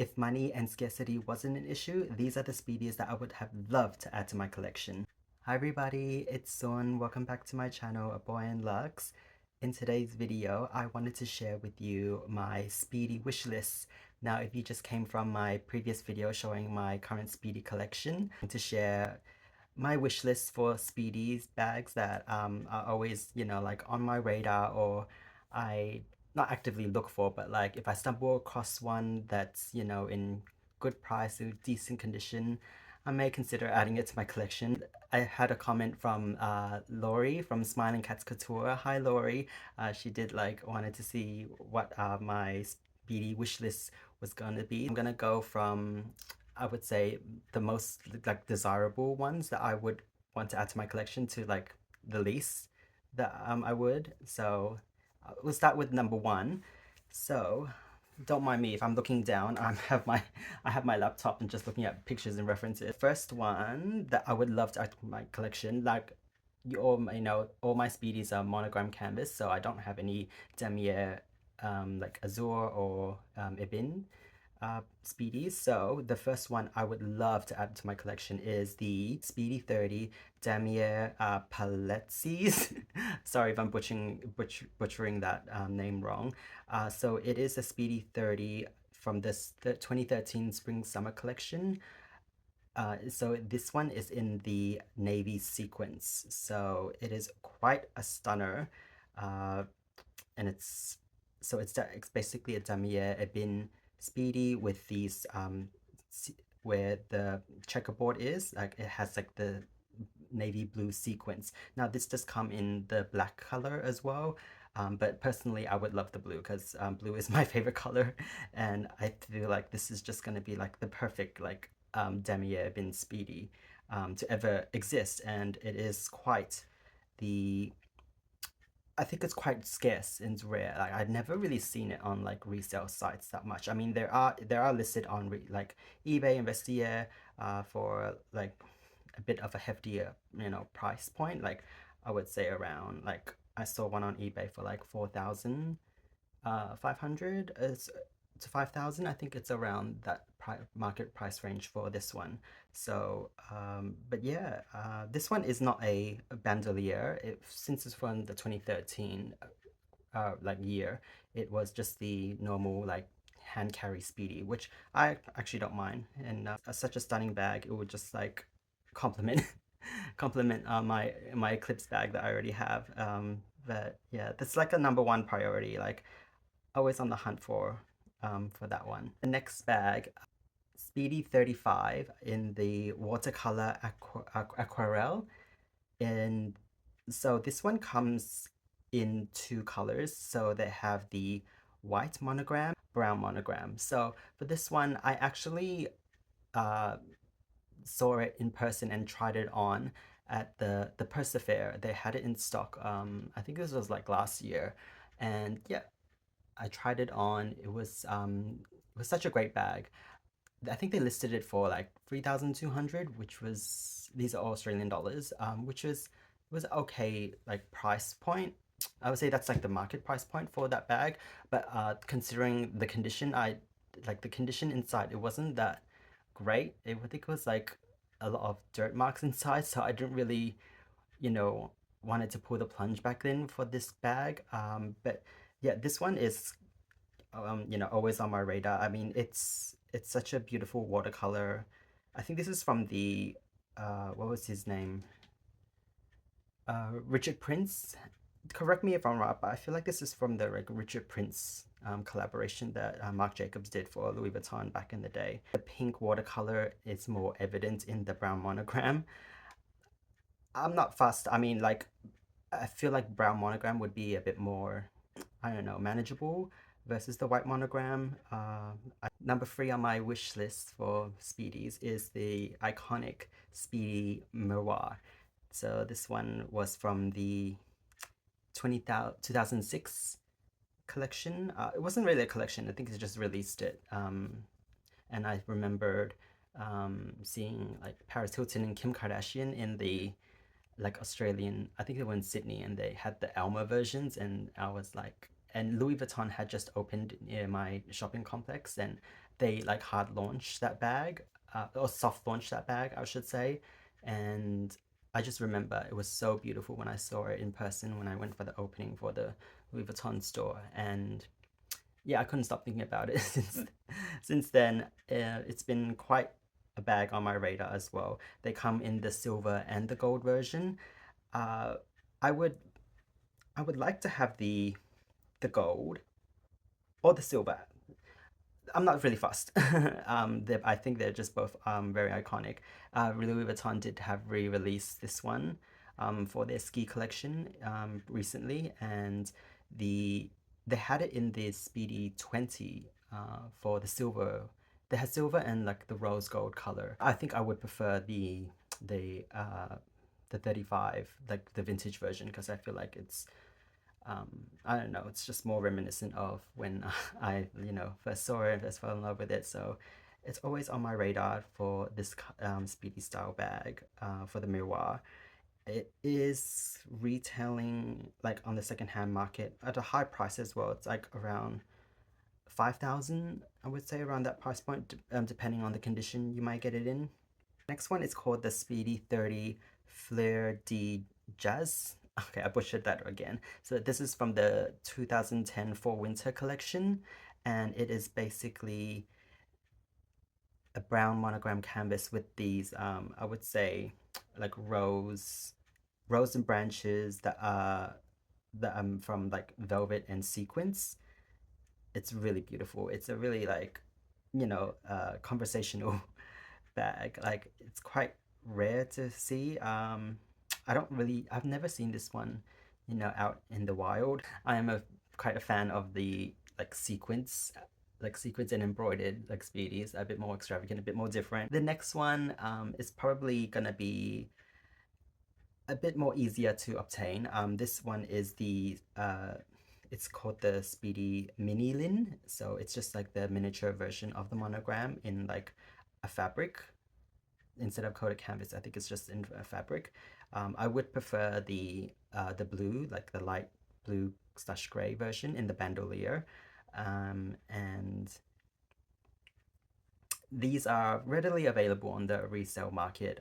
If money and scarcity wasn't an issue, these are the Speedies that I would have loved to add to my collection. Hi everybody, it's Son. Welcome back to my channel, A Boy in Lux. In today's video, I wanted to share with you my Speedy wish list. Now, if you just came from my previous video showing my current Speedy collection, to share my wish list for Speedies bags that are always, like on my radar, or I not actively look for, but like if I stumble across one that's, in good price or decent condition, I may consider adding it to my collection. I had a comment from Lori from Smiling Cats Couture. Hi Lori. She did like wanted to see what my Speedy wish list was gonna be. I'm gonna go from, I would say, the most like desirable ones that I would want to add to my collection to like the least that I would. So we'll start with number one. So don't mind me if I'm looking down. I have my laptop and just looking at pictures and references. First one that I would love to add to my collection, like you all may know, all my Speedies are monogram canvas, so I don't have any damier like Azure or Ebin Speedies. So the first one I would love to add to my collection is the Speedy 30 Damier Paletzis. Sorry if I'm butchering that name wrong. So it is a Speedy 30 from this the 2013 Spring Summer collection. So this one is in the navy sequence. So it is quite a stunner. And it's basically a damier ebin Speedy with these where the checkerboard is, like it has like the navy blue sequence. Now this does come in the black color as well, but personally I would love the blue because blue is my favorite color, and I feel like this is just going to be like the perfect like damier ebin Speedy to ever exist, and it is quite the I think it's quite scarce and rare. Like I've never really seen it on like resale sites that much. I mean, there are listed on like eBay and Vestiaire for like a bit of a heftier, price point. Like I would say around like I saw one on eBay for like 4,000 500 is to 5,000. I think it's around that market price range for this one. So but yeah, this one is not a bandolier. Since it's from the 2013 like year, it was just the normal like hand carry Speedy, which I actually don't mind, and such a stunning bag, it would just like complement complement my Eclipse bag that I already have. But yeah, that's like a number one priority, like always on the hunt for that one. The next bag, Speedy 35 in the watercolor aquarelle. And so this one comes in two colors. So they have the white monogram, brown monogram. So for this one, I actually uh, saw it in person and tried it on at the Persa Fair. They had it in stock. I think this was like last year, and yeah, I tried it on. It was such a great bag. I think they listed it for like 3,200, which was, these are all Australian dollars, which was okay like price point. I would say that's like the market price point for that bag, but considering the condition, I like the condition inside, it wasn't that great. I think it was like a lot of dirt marks inside, so I didn't really, you know, wanted to pull the plunge back then for this bag. But yeah, this one is always on my radar. I mean, it's such a beautiful watercolor. I think this is from the what was his name? Richard Prince. Correct me if I'm wrong, but I feel like this is from the like Richard Prince collaboration that Marc Jacobs did for Louis Vuitton back in the day. The pink watercolor is more evident in the brown monogram. I'm not fussed. I mean, like, I feel like brown monogram would be a bit more, I don't know, manageable versus the white monogram. Number three on my wish list for Speedies is the iconic Speedy Miroir. So this one was from the 2006 collection. It wasn't really a collection. I think it just released it. And I remembered seeing like Paris Hilton and Kim Kardashian in the like Australian, I think they were in Sydney, and they had the Alma versions, and I was like, and Louis Vuitton had just opened near my shopping complex, and they like hard launched that bag, or soft launched that bag, I should say. And I just remember it was so beautiful when I saw it in person when I went for the opening for the Louis Vuitton store. And yeah, I couldn't stop thinking about it since then. It's been quite a bag on my radar as well. They come in the silver and the gold version. Uh, I would I would like to have the gold or the silver. I'm not really fussed. I think they're just both very iconic. Louis Vuitton did have re-released this one for their ski collection recently, and the they had it in the Speedy 20 for the silver. They had silver and like the rose gold color. I think I would prefer the uh, the 35, like the vintage version, because I feel like it's um, I don't know, it's just more reminiscent of when I, first saw it and first fell in love with it. So it's always on my radar for this Speedy style bag for the Miroir. It is retailing like on the secondhand market at a high price as well. It's like around 5,000, I would say, around that price point, depending on the condition you might get it in. Next one is called the Speedy 30 Fleur de Jazz. Okay, I butchered that again. So this is from the 2010 Fall Winter collection, and it is basically a brown monogram canvas with these, I would say, like rose and branches that from like velvet and sequins. It's really beautiful. It's a really like, conversational bag. Like it's quite rare to see. I've never seen this one, out in the wild. I am quite a fan of the like sequins and embroidered like Speedies, a bit more extravagant, a bit more different. The next one is probably gonna be a bit more easier to obtain. This one is it's called the Speedy Mini Lin. So it's just like the miniature version of the monogram in like a fabric instead of coated canvas. I think it's just in a fabric. I would prefer the blue, like the light blue slash gray version in the bandolier. And these are readily available on the resale market.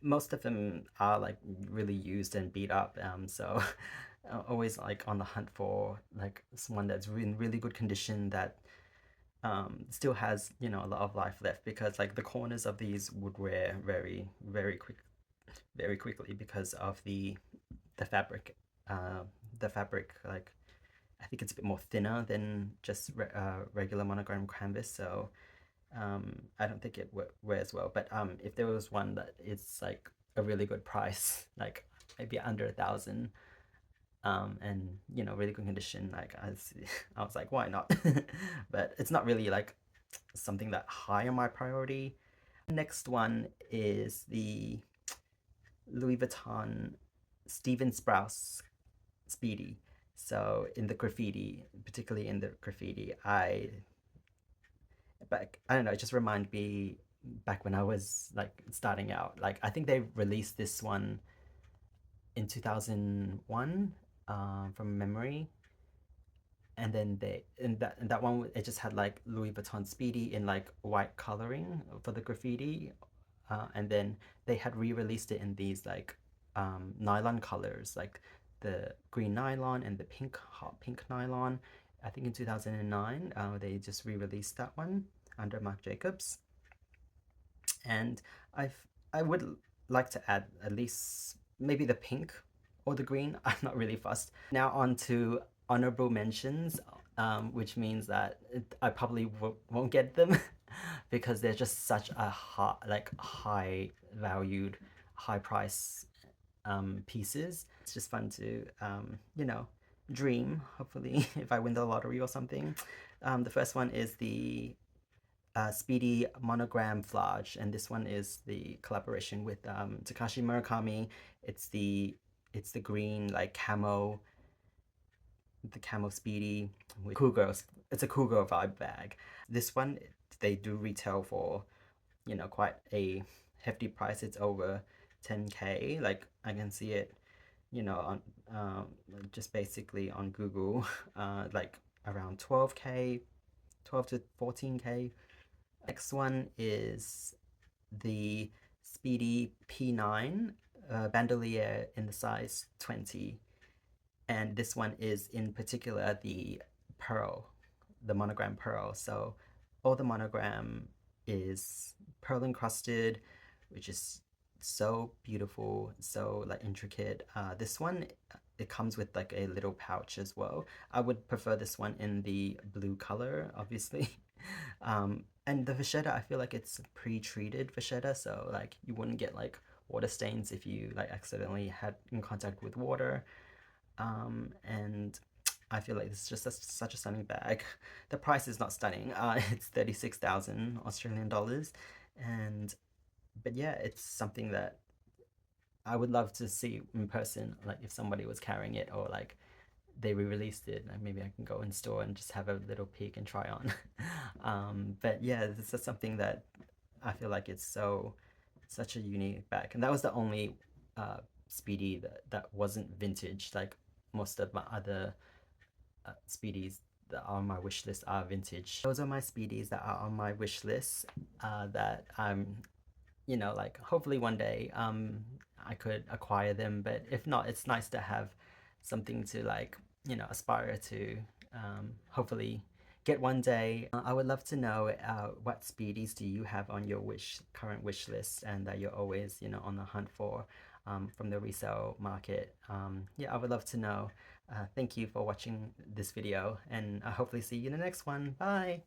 Most of them are like really used and beat up. So always like on the hunt for like someone that's in really good condition that still has a lot of life left, because like the corners of these would wear very quickly because of the fabric. uh, the fabric, like, I think it's a bit more thinner than just regular monogram canvas, so I don't think it wears well. But if there was one that is like a really good price, like maybe under 1,000, and really good condition, like I was like, why not? But it's not really like something that high on my priority. Next one is the Louis Vuitton Steven Sprouse Speedy. So in the graffiti, particularly in the graffiti, I don't know, it just reminded me back when I was like starting out. Like I think they released this one in 2001, from memory. And then that one, it just had like Louis Vuitton Speedy in like white coloring for the graffiti, and then they had re-released it in these like nylon colors, like the green nylon and the hot pink nylon. I think in 2009, they just re-released that one under Marc Jacobs. And I've I would like to add at least maybe the pink or the green. I'm not really fussed. Now on to honorable mentions, which means that I probably won't get them because they're just such a high valued, high price pieces. It's just fun to dream. Hopefully, if I win the lottery or something. The first one is the Speedy Monogram Flage, and this one is the collaboration with Takashi Murakami. It's the green like camo Speedy with cool girls. It's a cool girl vibe bag. This one, they do retail for quite a hefty price. It's over 10K. Like I can see it, on just basically on Google, like around 12K, 12 to 14k. Next one is the Speedy P9 bandolier in the size 20, and this one is in particular the pearl, the monogram pearl. So all the monogram is pearl encrusted, which is so beautiful, so like intricate. This one, it comes with like a little pouch as well. I would prefer this one in the blue color, obviously. And the vachetta, I feel like it's pre-treated vachetta, so like you wouldn't get like water stains if you like accidentally had in contact with water. And I feel like this is just such a stunning bag. The price is not stunning. It's 36,000 Australian dollars, and but yeah, it's something that I would love to see in person. Like if somebody was carrying it, or like they re-released it, and maybe I can go in store and just have a little peek and try on. But yeah, this is something that I feel like it's such a unique bag, and that was the only Speedy that wasn't vintage. Like most of my other Speedies that are on my wish list are vintage. Those are my Speedies that are on my wish list that I'm, you know, like hopefully one day I could acquire them, but if not, it's nice to have something to like, you know, aspire to hopefully get one day. I would love to know what Speedies do you have on your current wish list, and that you're always, you know, on the hunt for from the resale market. Yeah, I would love to know. Thank you for watching this video, and I hopefully see you in the next one. Bye!